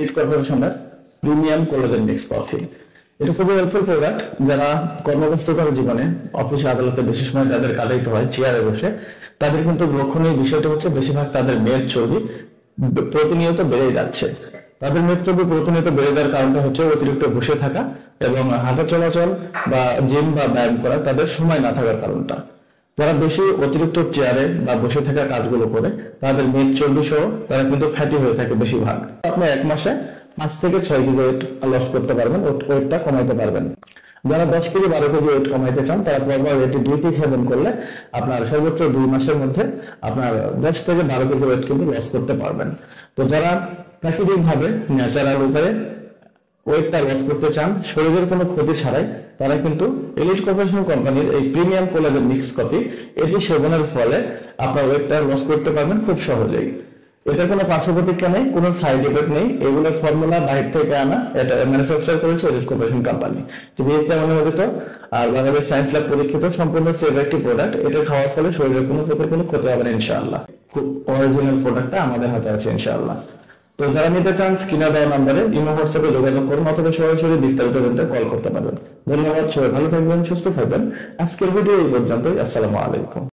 Elite কর্পোরেশনের premium collagen mix coffee. এটা খুবই হেল্পফুল প্রোডাক্ট। যারা কর্মব্যস্ততার জীবনে অফিসে আদালতে বেশি সময় তাদের কাটাইতে হয় চেয়ারে বসে, তাদের কিন্তু লক্ষণীয় বিষয়টা হচ্ছে বেশিরভাগ তাদের মেদ চর্বি প্রতিনিয়ত বেড়ে যাচ্ছে। তাদের মেদ চর্বি প্রতিনিয়ত বেড়ে যাওয়ার কারণটা হচ্ছে অতিরিক্ত বসে থাকা এবং হাঁটা চলাচল বা জিম বা ব্যায়াম করা তাদের সময় না থাকার কারণটা। যারা বেশি অতিরিক্ত চেয়ারে বা বসে থাকা কাজগুলো করে তাদের মেদ চর্বি সহ তারা কিন্তু ফ্যাটি হয়ে থাকে বেশিরভাগ। আপনি 1 মাসে 5 থেকে 6 কেজি ওয়েট লস করতে পারবেন, ওয়েটটা কমাইতে পারবেন। যারা 10 কেজি 12 কেজি ওয়েট কমাইতে চান তারা প্রপার ওয়েটে 2টি সেবন করলে আপনার সর্বোচ্চ 2 মাসের মধ্যে আপনার 10 থেকে 12 কেজি ওয়েট কিন্তু লস করতে পারবেন। তো যারা প্রাকৃতিক ভাবে ন্যাচারাল উপায়ে ওয়েটটা লস করতে চান শরীরের কোনো ক্ষতি ছাড়াই, তারা কিন্তু এলিট কর্পোরেশন কোম্পানির এই প্রিমিয়াম কোলাজেন মিক্স কফি এটি সেবনের ফলে আপনার ওয়েটটা লস করতে পারবেন খুব সহজেই। এটা কোনো পার্শ্ব প্রতিক্রিয়া নেই, কোনো সাইড এফেক্ট নেই। এগুলোর ফর্মুলা বাইরে থেকে আনা, এটা ম্যানুফ্যাকচার করেছে এলিট কর্পোরেশন কোম্পানি। বিএসটি অনুমোদিত আর বাংলাদেশ সায়েন্স ল্যাব পরীক্ষিত সম্পূর্ণ সেফ একটি প্রোডাক্ট। এটা খাওয়ার ফলে শরীরের কোনো প্রকার কোনো ক্ষতি হবে না ইনশাআল্লাহ। খুব অরিজিনাল প্রোডাক্টটা আমাদের হাতে আছে ইনশাআল্লাহ। তো যারা নিতে চান স্ক্রিনে দেওয়া নাম্বারে ইমো হোয়াটসঅ্যাপে যোগাযোগ করুন অথবা সরাসরি বিস্তারিত জানতে কল করতে পারবেন। ধন্যবাদ, সবাই ভালো থাকবেন, সুস্থ থাকবেন। আজকের ভিডিও এই পর্যন্তই। আসসালামু আলাইকুম।